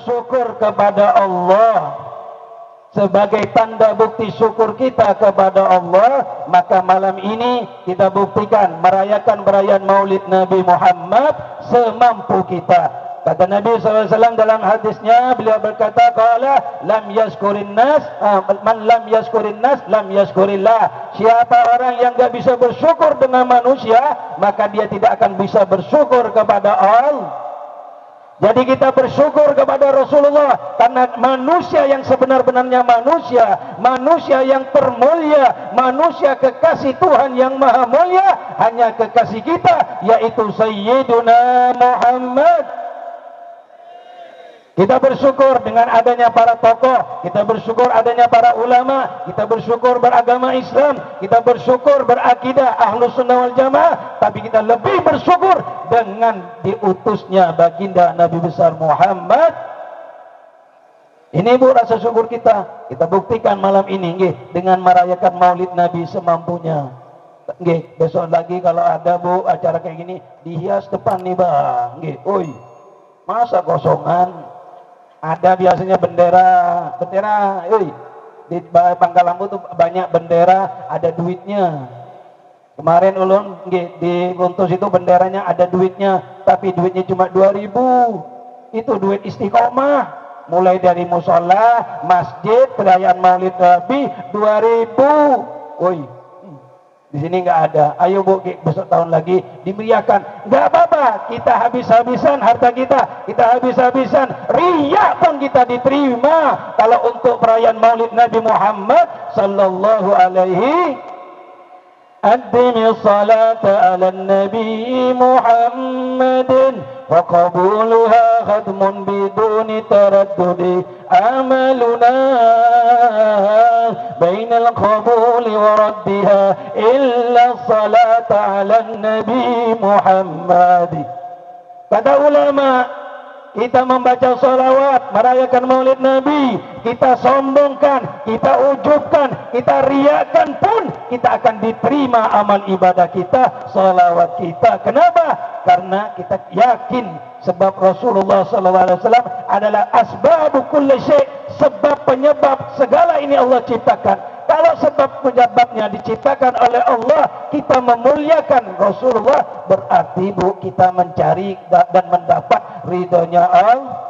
bersyukur kepada Allah. Sebagai tanda bukti syukur kita kepada Allah, maka malam ini kita buktikan merayakan perayaan Maulid Nabi Muhammad semampu kita. Kata Nabi SAW dalam hadisnya, beliau berkata, qala lam yashkurin nas, man lam yashkurin nas lam yashkurillah. Siapa orang yang enggak bisa bersyukur dengan manusia, maka dia tidak akan bisa bersyukur kepada Allah. Jadi kita bersyukur kepada Rasulullah karena manusia yang sebenar-benarnya manusia yang termulia, manusia kekasih Tuhan yang maha mulia, hanya kekasih kita, yaitu Sayyiduna Muhammad. Kita bersyukur dengan adanya para tokoh, kita bersyukur adanya para ulama, kita bersyukur beragama Islam, kita bersyukur berakidah Ahlus Sunnah wal Jamaah, tapi kita lebih bersyukur dengan diutusnya baginda Nabi besar Muhammad. Ini Bu rasa syukur kita. Kita buktikan malam ini nggih dengan merayakan Maulid Nabi semampunya. Nggih, besok lagi kalau ada Bu acara kayak gini dihias depan nih Bang. Nggih, oi. Masa kosongan? Ada biasanya bendera, di Pangkal Lampu tuh banyak bendera, ada duitnya. Kemarin ulun di Guntus itu benderanya ada duitnya, tapi duitnya cuma 2.000. Itu duit istiqomah. Mulai dari musola, masjid, perayaan Maulid Nabi 2.000. Woi. Di sini nggak ada. Ayo Bu, besok tahun lagi dimeriahkan. Nggak apa-apa, kita habis-habisan harta kita, kita habis-habisan riya pun kita diterima. Kalau untuk perayaan Maulid Nabi Muhammad sallallahu alaihi Addini salata ala Nabi Muhammadin wa qabuluha khadmun biduni taraddudi amaluna bainal qabuli wa raddiha illa salata ala Nabi Muhammad. Kata ulama, kita membaca salawat, merayakan Maulid Nabi, kita sombongkan, kita ujubkan, kita riakan pun, kita akan diterima amal ibadah kita, salawat kita. Kenapa? Karena kita yakin sebab Rasulullah SAW adalah asbabu kulli syai', sebab penyebab segala ini Allah ciptakan. Kalau sebab penyebabnya diciptakan oleh Allah, kita memuliakan Rasulullah, berarti Bu, kita mencari dan mendapat ridhonya Allah.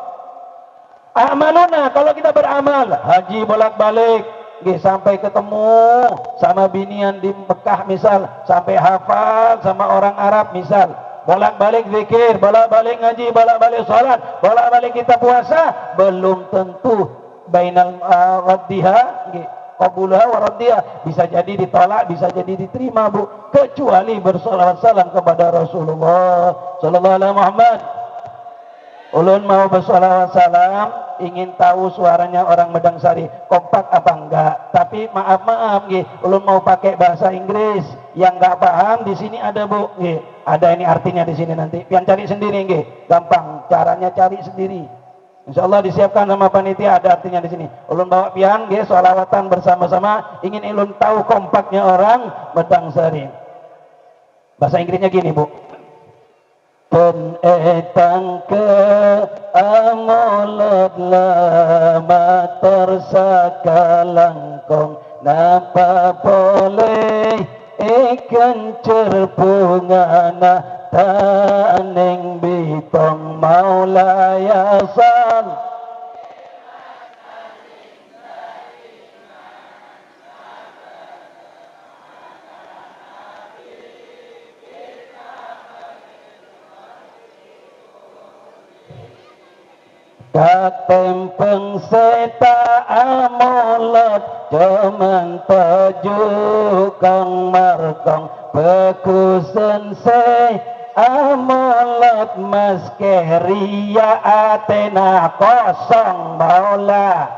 Amaluna, kalau kita beramal, haji bolak-balik, sampai ketemu sama binian di Mekah misal, sampai hafal sama orang Arab misal, bolak-balik zikir, bolak-balik ngaji, bolak-balik salat, bolak-balik kita puasa, belum tentu bainal raddiha qabulha wa raddiha, bisa jadi ditolak, bisa jadi diterima Bu, kecuali bersolawat salam kepada Rasulullah sallallahu alaihi Muhammad. Ulun mau bersolawat salam, ingin tahu suaranya orang Medang Sari kompak apa enggak, tapi maaf ulun mau pakai bahasa Inggris, yang enggak paham di sini ada Bu, ada ini artinya di sini, nanti pian cari sendiri gampang, caranya cari sendiri. Insyaallah disiapkan sama panitia, ada artinya di sini. Ulun bawa pian sholawatan bersama-sama, ingin ulun tahu kompaknya orang Medang Sari. Bahasa Inggrisnya gini Bu. Pen etang ke amolot lama tersakalangkong, napa boleh ikan cerpungana taneng bitong maulayasan. Katempeng seta amolot cuman tajukang markong pekusen se amolot maskeria Athena kosong maula.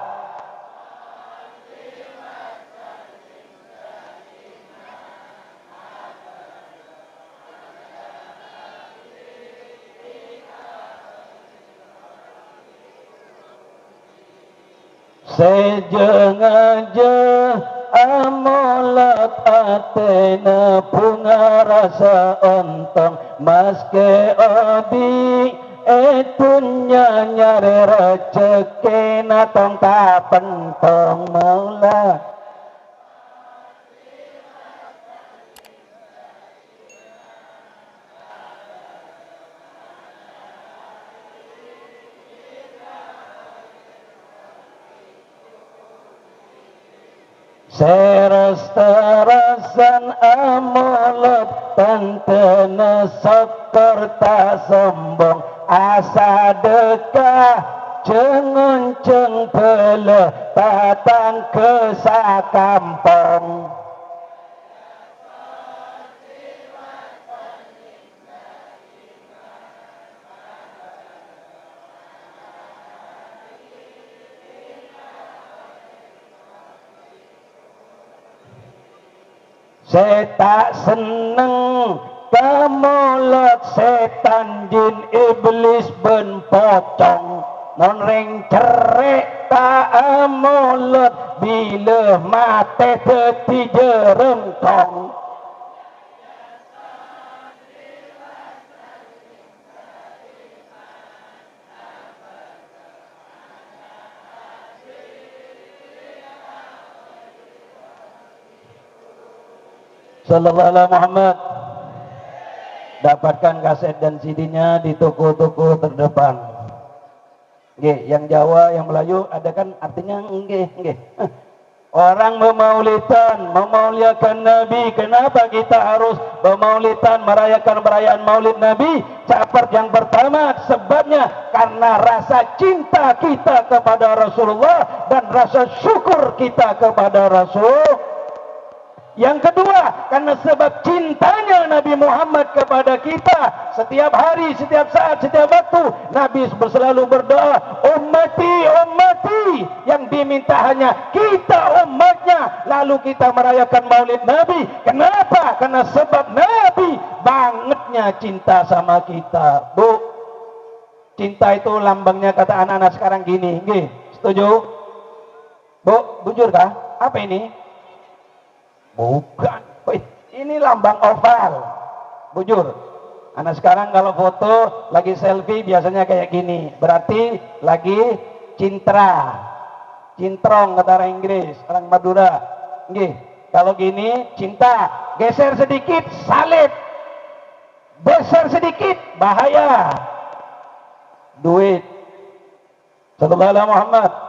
Sejeng aja amolat Athena bunga rasa ontong maske odi Etunya nyari rezeki natong tak pentong maula. Seras-terasan amolat tantena sekor tak sombong asa dekah cengonceng pele tatang ke sakampong. Saya tak seneng kamolot setan jin iblis ben pocong mon ring cerek tak amolot bila mate teti jerengkong. Sallallahu alaihi Muhammad. Dapatkan kaset dan CD-nya di toko-toko terdepan. Nggih, yang Jawa, yang Melayu ada kan artinya nggih, nggih. Orang memaulidan, memuliakan Nabi. Kenapa kita harus memaulidan, merayakan perayaan Maulid Nabi? Capert yang pertama sebabnya karena rasa cinta kita kepada Rasulullah dan rasa syukur kita kepada Rasul. Yang kedua, karena sebab cintanya Nabi Muhammad kepada kita. Setiap hari, setiap saat, setiap waktu Nabi selalu berdoa, ummati, ummati. Yang diminta hanya kita umatnya. Lalu kita merayakan Maulid Nabi. Kenapa? Karena sebab Nabi bangetnya cinta sama kita. Bu, cinta itu lambangnya kata anak-anak sekarang gini. Nggih, setuju? Bu, bujur kah? Apa ini? Bukan, ini lambang oval. Bujur, anak sekarang kalau foto lagi selfie biasanya kayak gini. Berarti lagi cintra, cintrong kata orang Inggris, orang Madura. Nggih, kalau gini cinta, geser sedikit salib, geser sedikit bahaya. Duit. Sallallahu alaihi Muhammad.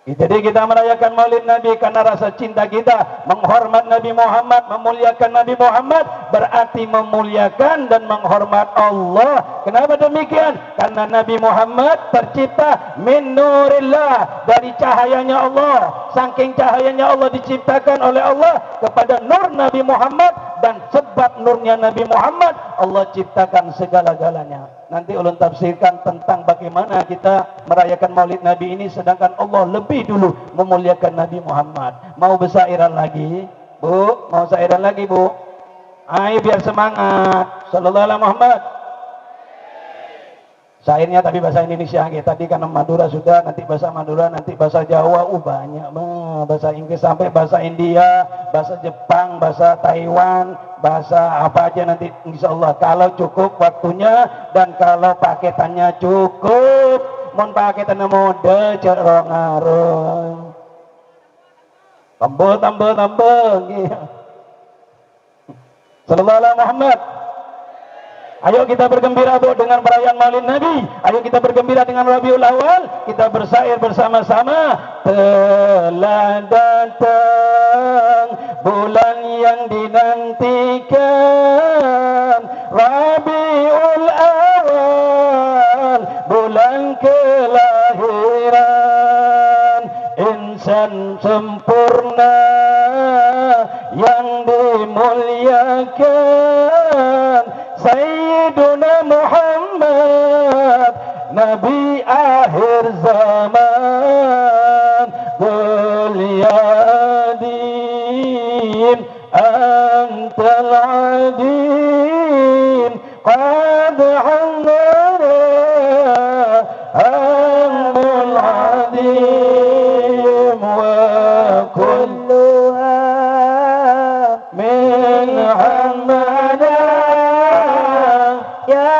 Jadi kita merayakan Maulid Nabi karena rasa cinta kita menghormat Nabi Muhammad, memuliakan Nabi Muhammad berarti memuliakan dan menghormat Allah. Kenapa demikian? Karena Nabi Muhammad tercipta min nurillah, dari cahayanya Allah. Saking cahayanya Allah diciptakan oleh Allah kepada nur Nabi Muhammad, dan sebab nurnya Nabi Muhammad Allah ciptakan segala-galanya. Nanti ulun tafsirkan tentang bagaimana kita merayakan Maulid Nabi ini sedangkan Allah lebih dulu memuliakan Nabi Muhammad. Mau bersairan lagi? Bu, mau sairan lagi, Bu? Ayo biar semangat. Sallallahu alaihi Muhammad. Syairnya tapi bahasa Indonesia. Tadi karena Madura sudah, nanti bahasa Madura, nanti bahasa Jawa, banyak bahasa Inggris sampai bahasa India, bahasa Jepang, bahasa Taiwan, bahasa apa aja nanti insya Allah. Kalau cukup waktunya dan kalau paketannya cukup, mon paketannya mode cerong arung. Tambah. Sallallahu alaihi Muhammad. Ayo kita bergembira, Bu, dengan perayaan Maulid Nabi. Ayo kita bergembira dengan Rabiul Awal. Kita bersair bersama-sama. Telah datang bulan yang dinantikan, Rabiul Awal, bulan kelahiran insan sempurna yang dimuliakan, Sayyiduna Muhammad, Nabi akhir zaman. Qul ya adin antal adin qad hangana amul adim wa kulluha min hamada ya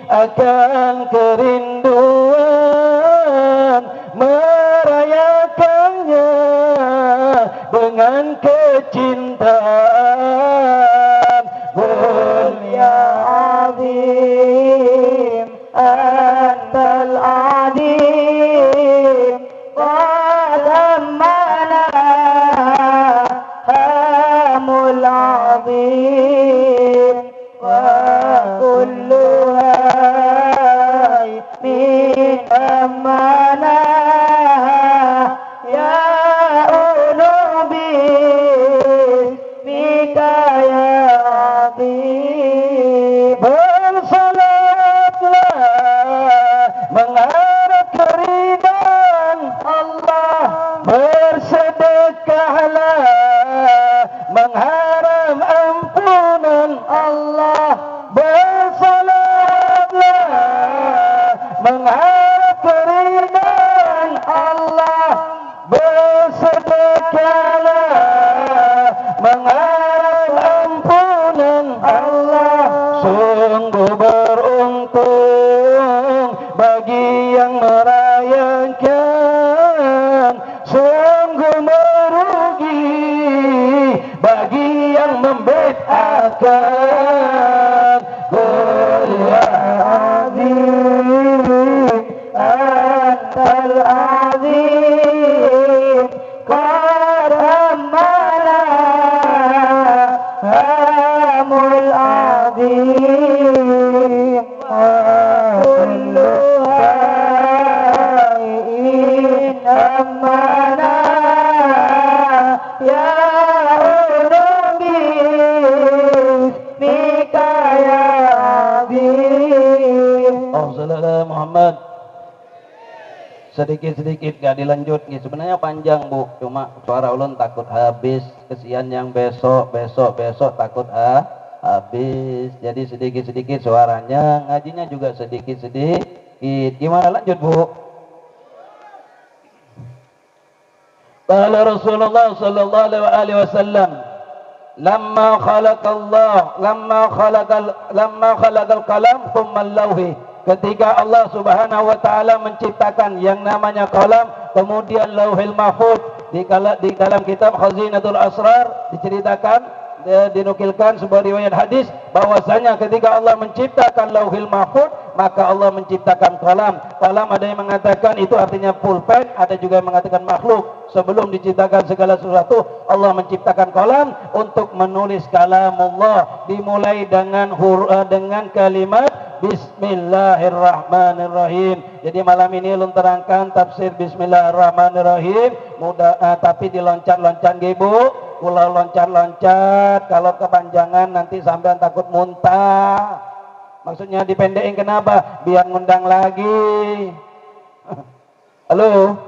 akan kerinduan, merayakannya dengan kecintaan. Qul ya azim antal adim qad ammana hamul azim wa kulluha min ammana ya unubi mika ya azim. Bersalatlah mengharap keridhaan Allah, bersedekahlah mengharap ampunan Allah, bersalatlah mengharap keridhaan Allah, bersedekahlah mengharap ampunan Allah. Sungguh beruntung bagi yang merayakan, sungguh merugi bagi yang membid'ahkan. Qul ya azim antal azim qad ammana hamul azim wa kulluha in ammana ya unubi mika ya azim. Allahumma Muhammad. Sedikit-sedikit gak dilanjut, sebenarnya panjang Bu, cuma suara ulun takut habis, kesian yang besok takut habis, jadi sedikit-sedikit suaranya, ngajinya juga sedikit-sedikit. Gimana lanjut Bu? Qala Rasulullah sallallahu alaihi wasallam, lamma khalaqal qalam thumma al-lawhi. Ketika Allah Subhanahu wa taala menciptakan yang namanya qalam, kemudian lauhil mahfuz, di dalam kitab Khazinatul Asrar diceritakan, dinukilkan sebuah riwayat hadis bahwasanya ketika Allah menciptakan lauhil mahfuz, maka Allah menciptakan qalam. Qalam ada yang mengatakan itu artinya pulpen, ada juga yang mengatakan makhluk. Sebelum diciptakan segala sesuatu, Allah menciptakan qalam untuk menulis kalamullah, dimulai dengan kalimat Bismillahirrahmanirrahim. Jadi malam ini ulun terangkan tafsir Bismillahirrahmanirrahim. Mudah, tapi diloncat-loncat Bu. Kalau loncat-loncat, kalau kepanjangan nanti sampean takut muntah. Maksudnya dipendekin kenapa? Biar ngundang lagi. Halo.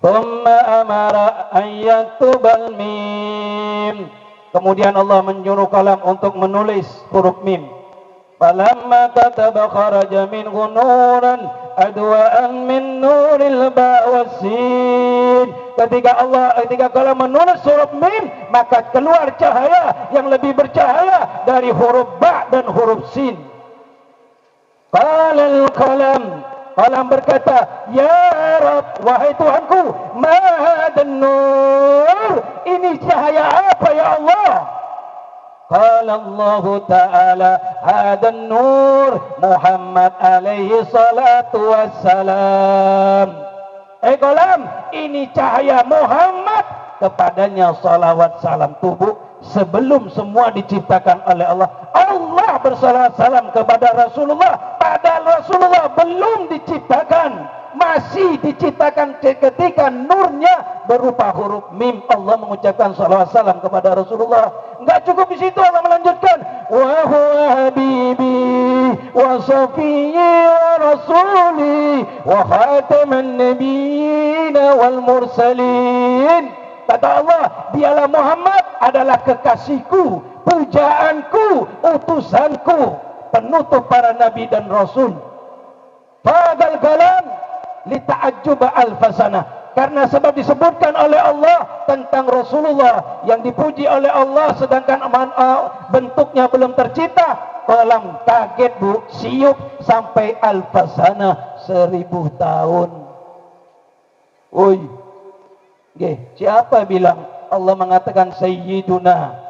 Thumma amara ayyaktubal mim. Kemudian Allah menyuruh kalam untuk menulis huruf mim. Falamma kataba kharaja minhu nuran adwa'an min nuril ba' wassin. Ketika kalam menulis huruf mim, maka keluar cahaya yang lebih bercahaya dari huruf ba' dan huruf sin. Qalal qalam, qalam berkata, ya Rabb, wahai Tuhanku, ma hadan nur, ini cahaya apa ya Allah? Qala Allah Ta'ala, hadan nur Muhammad alaihi salatu wassalam. Qalam, ini cahaya Muhammad, kepadanya salawat salam tubuh. Sebelum semua diciptakan oleh Allah, Allah bersalawat salam kepada Rasulullah, padahal Rasulullah belum diciptakan, masih diciptakan ketika nurnya berupa huruf mim. Allah mengucapkan salawat salam kepada Rasulullah. Enggak cukup di situ, Allah melanjutkan, wa huwa habibi wa safiyyi wa rasuli wa khataman nabiyyin wal mursalin. Kata Allah, dialah Muhammad adalah kekasihku, pujaanku, utusanku, penutup para nabi dan rasul. Fadal kalam lita'ajjuba alfasana. Karena sebab disebutkan oleh Allah tentang Rasulullah yang dipuji oleh Allah sedangkan bentuknya belum tercipta, kolam kaget bu, siup sampai alfasana 1000 tahun. Woi, siapa bilang Allah mengatakan sayyiduna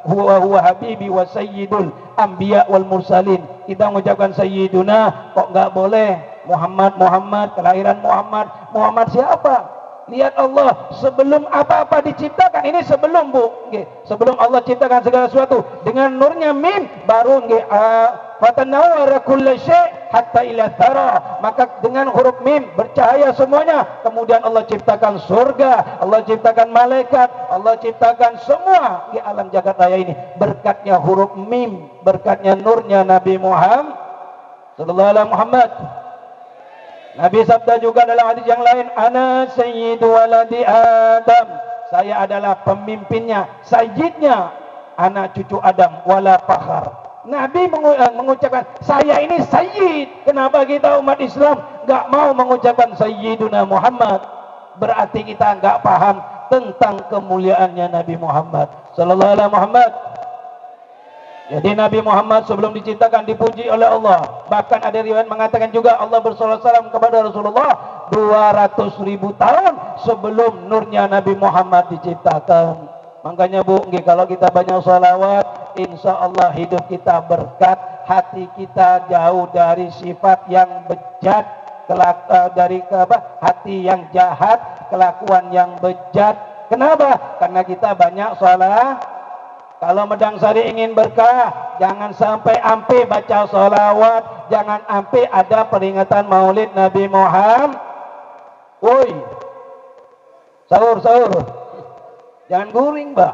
huwa habibi wa sayyidul anbiya wal mursalin. Kita mengucapkan sayyiduna, kok enggak boleh Muhammad, kelahiran Muhammad siapa? Lihat Allah sebelum apa-apa diciptakan, ini sebelum bu, sebelum Allah ciptakan segala sesuatu, dengan nurnya mim baru fatanawwara kullu syai' hatta ila thara, maka dengan huruf mim bercahaya semuanya. Kemudian Allah ciptakan surga, Allah ciptakan malaikat, Allah ciptakan semua di alam jagat raya ini berkatnya huruf mim, berkatnya nurnya Nabi Muhammad sallallahu alaihi Muhammad. Nabi sabda juga dalam hadis yang lain, ana sayyidu waladi Adam, saya adalah pemimpinnya, sayyidnya anak cucu Adam, wala fakhar. Nabi mengucapkan saya ini sayyid. Kenapa kita umat Islam enggak mau mengucapkan sayyiduna Muhammad? Berarti kita enggak paham tentang kemuliaannya Nabi Muhammad sallallahu alaihi Muhammad. Jadi Nabi Muhammad sebelum diciptakan dipuji oleh Allah. Bahkan ada riwayat mengatakan juga Allah bersalawat salam kepada Rasulullah 200.000 tahun sebelum nurnya Nabi Muhammad diciptakan. Makanya bu, kalau kita banyak salawat, insya Allah hidup kita berkat, hati kita jauh dari sifat yang bejat, hati yang jahat, kelakuan yang bejat. Kenapa? Karena kita banyak salawat. Kalau Medang Sari ingin berkah, jangan sampai ampe baca sholawat, jangan ampe ada peringatan maulid Nabi Muhammad. Woi, sahur, jangan guring bah.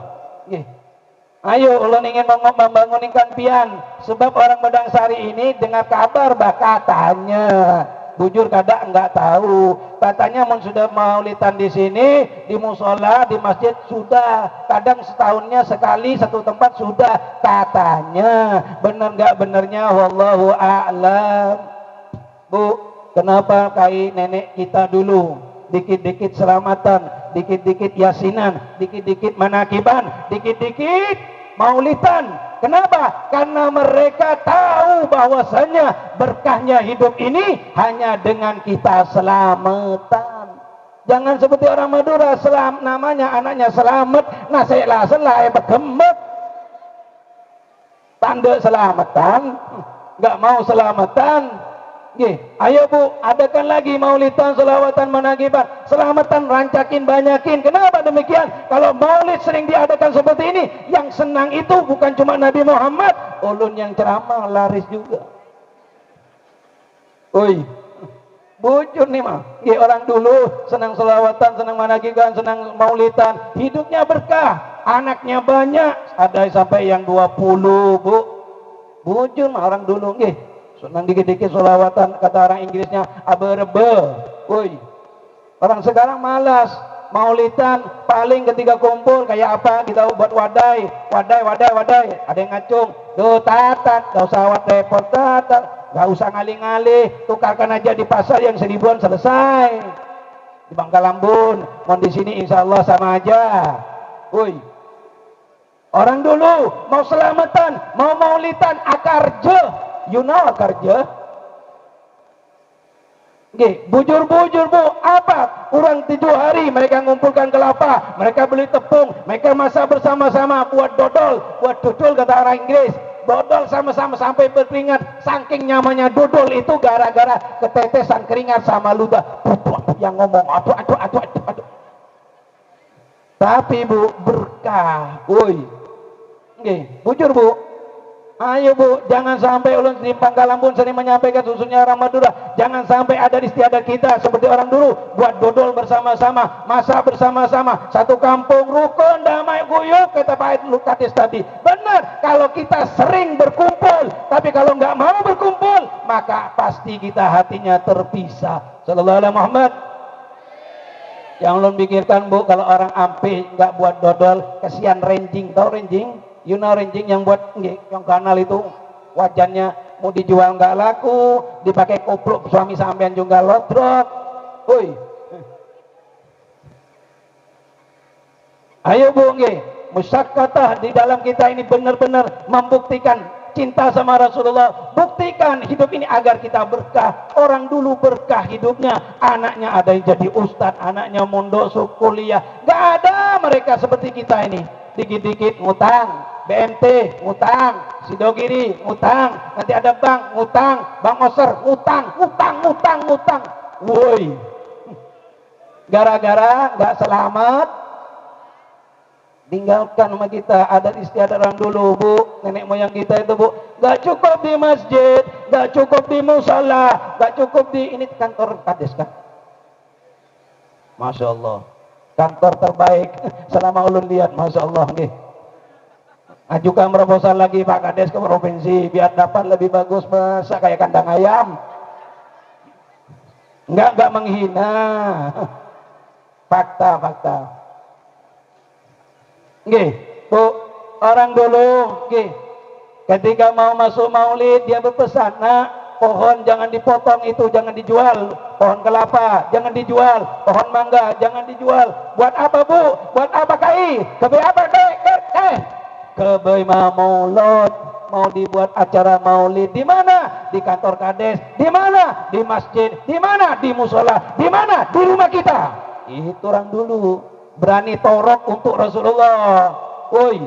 Ayo, ulun ingin membangun ikan pian, sebab orang Medang Sari ini dengar kabar bah katanya. Bujur kadang enggak tahu. Katanya sudah maulidan di sini, di musola, di masjid sudah. Kadang setahunnya sekali satu tempat sudah. Katanya. Benar enggak benernya? Wallahu a'lam. Bu, kenapa kai nenek kita dulu dikit-dikit selamatan, dikit-dikit yasinan, dikit-dikit manakiban, dikit-dikit maulidan? Kenapa? Karena mereka tahu bahwasanya berkahnya hidup ini hanya dengan kita selamatan. Jangan seperti orang Madura, namanya anaknya selamat, naselah selah begemet. Tanda selamatan, nggak mau selamatan. Ayo bu, adakan lagi maulidan, selawatan, manakiban, selamatan, rancakin, banyakin. Kenapa demikian? Kalau maulid sering diadakan seperti ini, yang senang itu bukan cuma Nabi Muhammad, ulun yang ceramah laris juga. Oi, bujur nih mah. Orang dulu senang selawatan, senang manakiban, senang maulidan, hidupnya berkah, anaknya banyak, ada sampai yang 20 bu. Bujur mah orang dulu, senang dikit-dikit solawatan, kata orang Inggrisnya aberbe. Woi, orang sekarang malas maulidan, paling ketika kumpul kayak apa kita buat wadai. Ada yang ngacung, do tatat, gak usah repot tatat, gak usah ngalih-ngalih, tukarkan aja di pasar yang 1000-an selesai. Di Bangkalambun, mau di sini insya Allah sama aja. Woi, orang dulu mau selamatan, mau maulidan, akarje. You know kerja? Bujur-bujur bu, apa? Kurang 7 hari mereka ngumpulkan kelapa, mereka beli tepung, mereka masak bersama-sama, buat dodol, buat dodol kata orang Inggris. Dodol sama-sama sampai berkeringat. Saking nyamannya dodol itu gara-gara ketetesan keringat sama ludah. Yang ngomong aduh. Tapi bu, berkah. Woi, bujur bu. Ayo bu, jangan sampai ulun di Bangkalambun sering menyampaikan susunya orang Madura. Jangan sampai ada istiadat kita seperti orang dulu, buat dodol bersama-sama, masak bersama-sama, satu kampung rukun damai guyup kata Pak Lukatis tadi. Benar, kalau kita sering berkumpul, tapi kalau nggak mau berkumpul, maka pasti kita hatinya terpisah. Sallallahu alaihi Muhammad. Yang ulun pikirkan bu, kalau orang ampe nggak buat dodol, kesian renjing, tahu renjing? You know renjing yang buat yang kanal itu wajannya mau dijual nggak laku, dipakai koplok suami sampean juga lodrok. Woi, ayo bu, musyakkatah di dalam kita ini benar-benar membuktikan cinta sama Rasulullah. Buktikan hidup ini agar kita berkah. Orang dulu berkah hidupnya. Anaknya ada yang jadi ustadz, anaknya mondok kuliah. Gak ada mereka seperti kita ini. Dikit-dikit ngutang, BMT ngutang, Sidogiri ngutang, nanti ada bank ngutang, Bang Oser ngutang. Woi, gara-gara gak selamat, tinggalkan sama kita adat istiadat orang dulu, Bu. Nenek moyang kita itu, Bu, gak cukup di masjid, gak cukup di musala, gak cukup di ini kantor kades kan. Masya Allah, kantor terbaik selama ulun lihat, Masya Allah nih. Ajukan proposal lagi Pak Kades ke provinsi biar dapat lebih bagus, masa kayak kandang ayam. Enggak menghina. Fakta. Nggih, Bu, orang dulu nggih, ketika mau masuk maulid dia berpesan, "Nak, pohon jangan dipotong, itu jangan dijual. Pohon kelapa jangan dijual, pohon mangga jangan dijual." Buat apa, Bu? Buat apa kai? Kebe apa kebe maulud, mau dibuat acara maulid di mana? Di kantor kades, di mana? Di masjid, di mana? Di musola, di mana? Di rumah kita. Itu orang dulu berani torok untuk Rasulullah. Woi,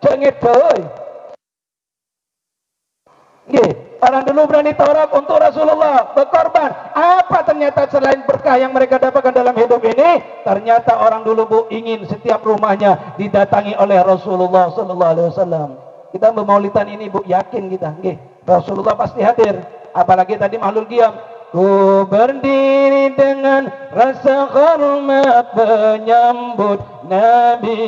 cengit woi. Nggih, orang dulu berani torok untuk Rasulullah, berkorban. Apa ternyata selain berkah yang mereka dapatkan dalam hidup ini? Ternyata orang dulu, Bu, ingin setiap rumahnya didatangi oleh Rasulullah sallallahu alaihi wasallam. Kita memaulidan ini, Bu, yakin kita, nggih, Rasulullah pasti hadir. Apalagi tadi mahlul qiyam. Ku berdiri dengan rasa hormat menyambut Nabi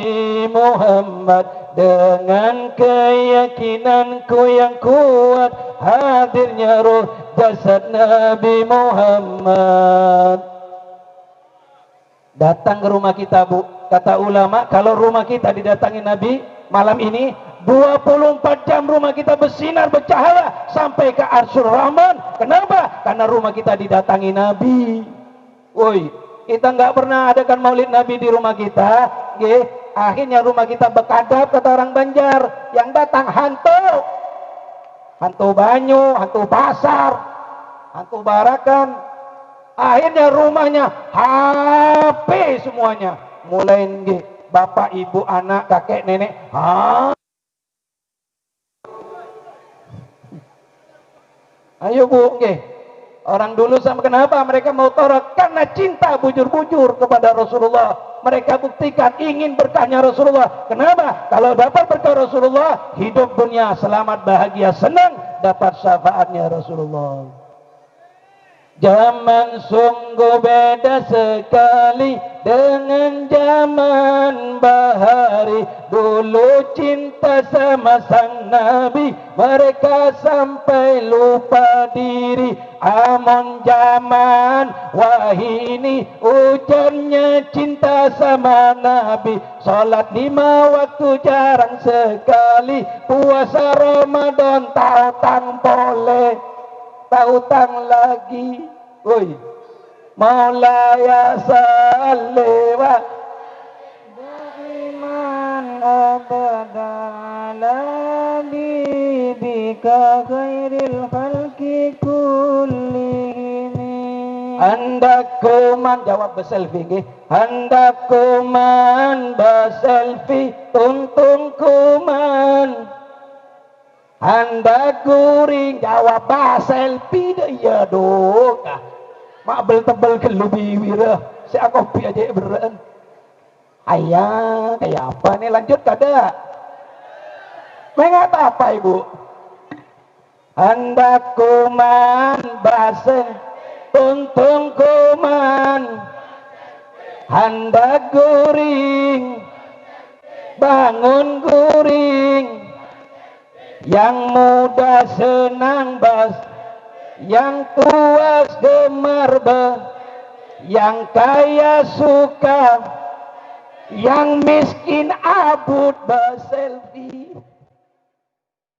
Muhammad, dengan keyakinanku yang kuat hadirnya ruh jasad Nabi Muhammad. Datang ke rumah kita, Bu. Kata ulama, kalau rumah kita didatangi Nabi malam ini, 24 jam rumah kita bersinar bercahaya sampai ke Arsyur Rahman. Kenapa? Karena rumah kita didatangi Nabi. Woi, kita nggak pernah adakan maulid Nabi di rumah kita. Nggih, akhirnya rumah kita bekadap, kata orang Banjar. Yang datang hantu banyu, hantu pasar, hantu barakan. Akhirnya rumahnya HP semuanya. Mulai nggih, bapak, ibu, anak, kakek, nenek. Ayo, Bu, nggih. Orang dulu sama kenapa mereka mau torok? Karena cinta bujur-bujur kepada Rasulullah. Mereka buktikan ingin berkahnya Rasulullah. Kenapa? Kalau dapat berkah Rasulullah, hidup dunia selamat, bahagia, senang, dapat syafaatnya Rasulullah. Zaman sungguh beda sekali dengan zaman bahari. Dulu cinta sama sang Nabi, mereka sampai lupa diri. Amon zaman wahini, ujarnya cinta sama Nabi. Salat 5 waktu jarang sekali, puasa Ramadan tahu-tahu boleh, tahu-tahu lagi. Woi, Maulaya salli wa iman abadala bika khairil khalqi kullihim. Hendak kuman, jawab berselfie nggih. Hendak kuman berselfie, tuntung kuman. Hendak guring, jawab selfie deh, ya dong. Mak tebel kelubi wira, saya kopi aja beneran. Ayah, kayak apa nih, lanjut kada? Mengapa apa, Ibu? Hendak kuman basah, tuntung kuman. Hendak guring, bangun guring. Yang muda senang bas, yang tua gemar bah, yang kaya suka, yang miskin abut bah selfie.